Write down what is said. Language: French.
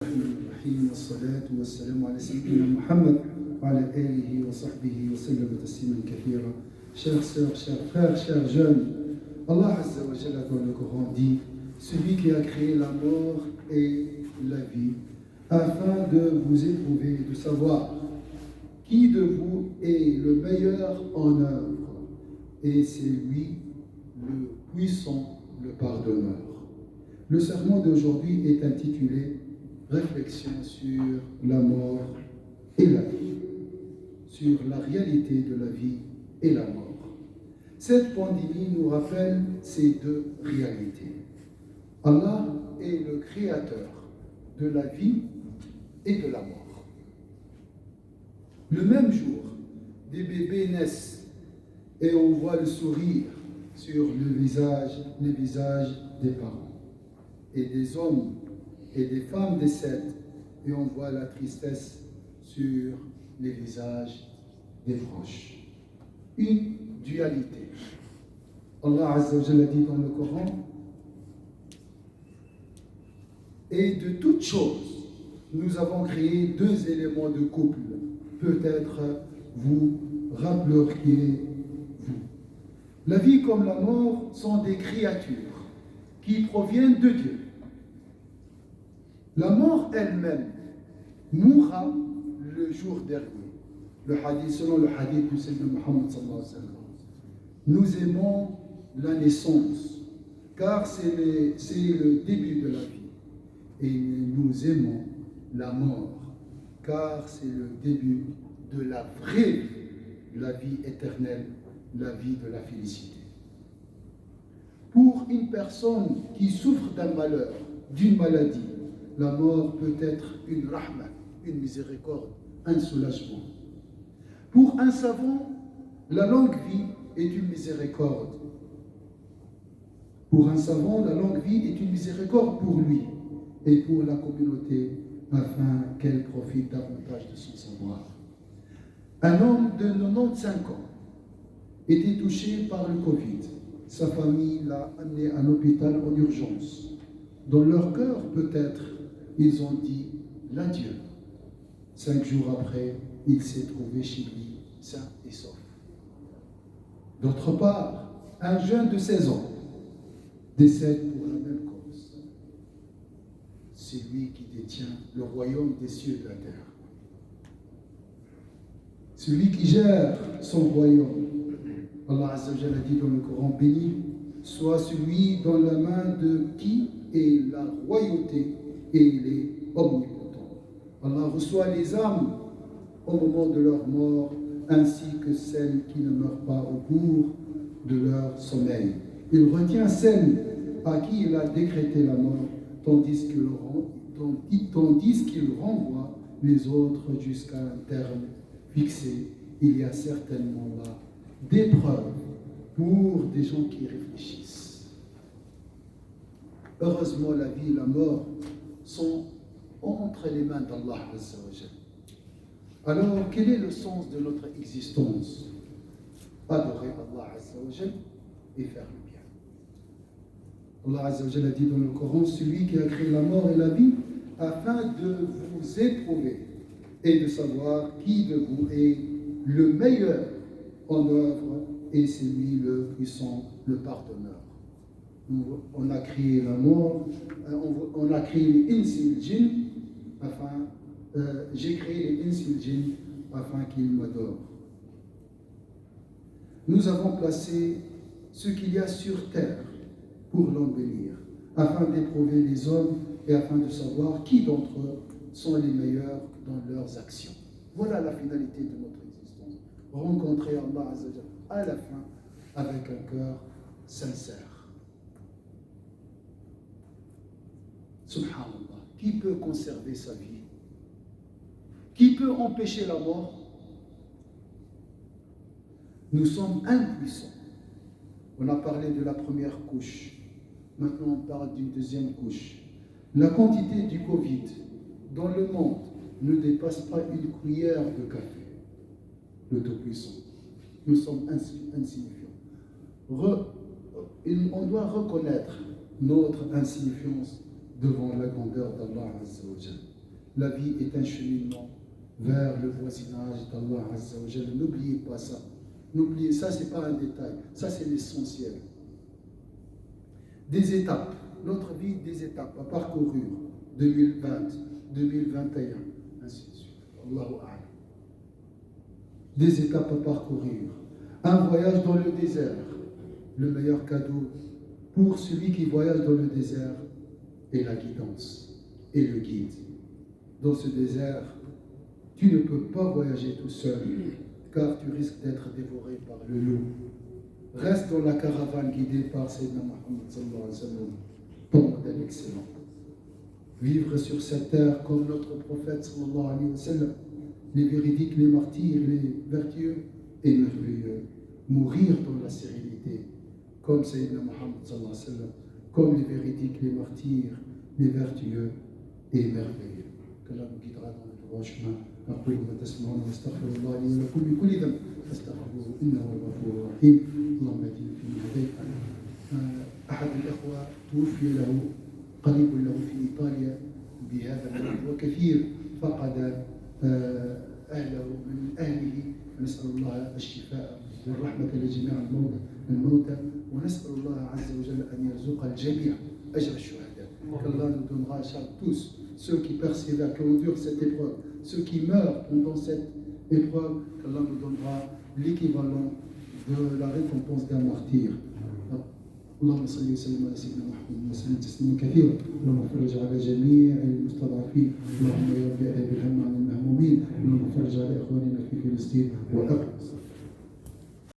الرحمن الرحيم والصلاة والسلام على سيدنا Muhammad وعلى آله وصحبه وسلم تسليما كثيرا. Chers sœurs, chers frères, chers jeunes, Allah Azza wa Jalla dans le Coran dit: celui qui a créé la mort et la vie, afin de vous éprouver, de savoir qui de vous est le meilleur en œuvre, et c'est lui le puissant, le pardonneur. Le sermon d'aujourd'hui est intitulé Réflexion sur la mort et la vie, sur la réalité de la vie et la mort. Cette pandémie nous rappelle ces deux réalités. Allah est le créateur de la vie et de la mort. Le même jour, des bébés naissent et on voit le sourire sur les visages des parents. Et des hommes et des femmes décèdent et on voit la tristesse sur les visages des proches. Une dualité. Allah Azza wa Jalla dit dans le Coran: et de toutes choses, nous avons créé deux éléments de couple. Peut-être vous rappeleriez-vous. La vie comme la mort sont des créatures qui proviennent de Dieu. La mort elle-même mourra le jour dernier. Selon le hadith du Sayyidina Muhammad sallallahu alayhi wa sallam, nous aimons la naissance, car c'est le début de la vie. Et nous aimons la mort, car c'est le début de la vraie vie, la vie éternelle, la vie de la félicité. Pour une personne qui souffre d'un malheur, d'une maladie, la mort peut être une rahma, une miséricorde, un soulagement. Pour un savant, la longue vie est une miséricorde. Pour un savant, la longue vie est une miséricorde pour lui et pour la communauté, afin qu'elle profite davantage de son savoir. Un homme de 95 ans était touché par le Covid. Sa famille l'a amené à l'hôpital en urgence. Dans leur cœur, peut-être, ils ont dit l'adieu. 5 jours après, il s'est trouvé chez lui, sain et sauf. D'autre part, un jeune de 16 ans décède pour la même cause. C'est lui qui détient le royaume des cieux et de la terre. Celui qui gère son royaume. Allah Azza wa Jalla dit dans le Coran: béni soit celui dans la main de qui est la royauté et il est omnipotent. Allah reçoit les âmes au moment de leur mort, ainsi que celles qui ne meurent pas au cours de leur sommeil. Il retient celles à qui il a décrété la mort, tandis qu'il renvoie les autres jusqu'à un terme fixé. Il y a certainement là d'épreuves pour des gens qui réfléchissent. Heureusement, la vie et la mort sont entre les mains d'Allah Azza wa Jalla. Alors, quel est le sens de notre existence? Adorer Allah Azza wa Jalla et faire le bien. Allah Azza wa Jalla dit dans le Coran: celui qui a créé la mort et la vie, afin de vous éprouver et de savoir qui de vous est le meilleur en œuvre, et c'est lui le puissant, le pardonneur. On a créé la mort, on a créé les ins et les djinns, j'ai créé les ins et les djinns afin qu'ils m'adorent. Nous avons placé ce qu'il y a sur terre pour l'embellir, afin d'éprouver les hommes et afin de savoir qui d'entre eux sont les meilleurs dans leurs actions. Voilà la finalité de notre existence. Rencontrer Allah Azza wa Jalla à la fin avec un cœur sincère. Subhanallah, qui peut conserver sa vie? Qui peut empêcher la mort? Nous sommes impuissants. On a parlé de la première couche. Maintenant, on parle d'une deuxième couche. La quantité du Covid dans le monde ne dépasse pas une cuillère de café. Le Tout-Puissant. Nous sommes insignifiants. On doit reconnaître notre insignifiance devant la grandeur d'Allah Azza wa Jalla. La vie est un cheminement vers le voisinage d'Allah Azza wa Jalla. N'oubliez pas ça. N'oubliez ça, c'est pas un détail. Ça, c'est l'essentiel. Des étapes. Notre vie, des étapes à parcourir. 2020, 2021, ainsi de suite. Allahu A'lam. Des étapes à parcourir. Un voyage dans le désert. Le meilleur cadeau pour celui qui voyage dans le désert est la guidance et le guide. Dans ce désert, tu ne peux pas voyager tout seul, car tu risques d'être dévoré par le loup. Reste dans la caravane guidée par Sayyidina Muhammad sallallahu alayhi wa sallam, ton modèle excellent. Vivre sur cette terre comme notre prophète sallallahu alayhi wa sallam, les véridiques, les martyrs, les vertueux et merveilleux. Mourir dans la sérénité, comme Sayyidina Muhammad sallallahu alayhi wa sallam, comme les véridiques, les martyrs, les vertueux et merveilleux. Qu'Allah nous guidera dans le droit chemin. أقول ما تسمعون واستغفر الله لي ولكم من كل ذنب فاستغفروه إنه هو الغفور الرحيم. اللهم اهدنا فيمن هديت. أحد الأخوة توفي له قريب له في إيطاليا بهذا المرض وكثير فقد أهله من أهله، فنسأل الله الشفاء والرحمة لجميع الموتى ونسأل الله عز وجل أن يرزق الجميع أجر الشهداء. Qu'Allah nous donnera tous, ceux qui persévèrent, qui endurent cette épreuve, ceux qui meurent pendant cette épreuve, qu'Allah nous donnera l'équivalent de la récompense d'un martyr. اللهم صل وسلم على سيدنا محمد وسلم تسليما كثيرا. اللهم فرج على جميع المستضعفين. اللهم يا رب اذهب الهم عن المهمومين. اللهم فرج على اخواننا في فلسطين واقم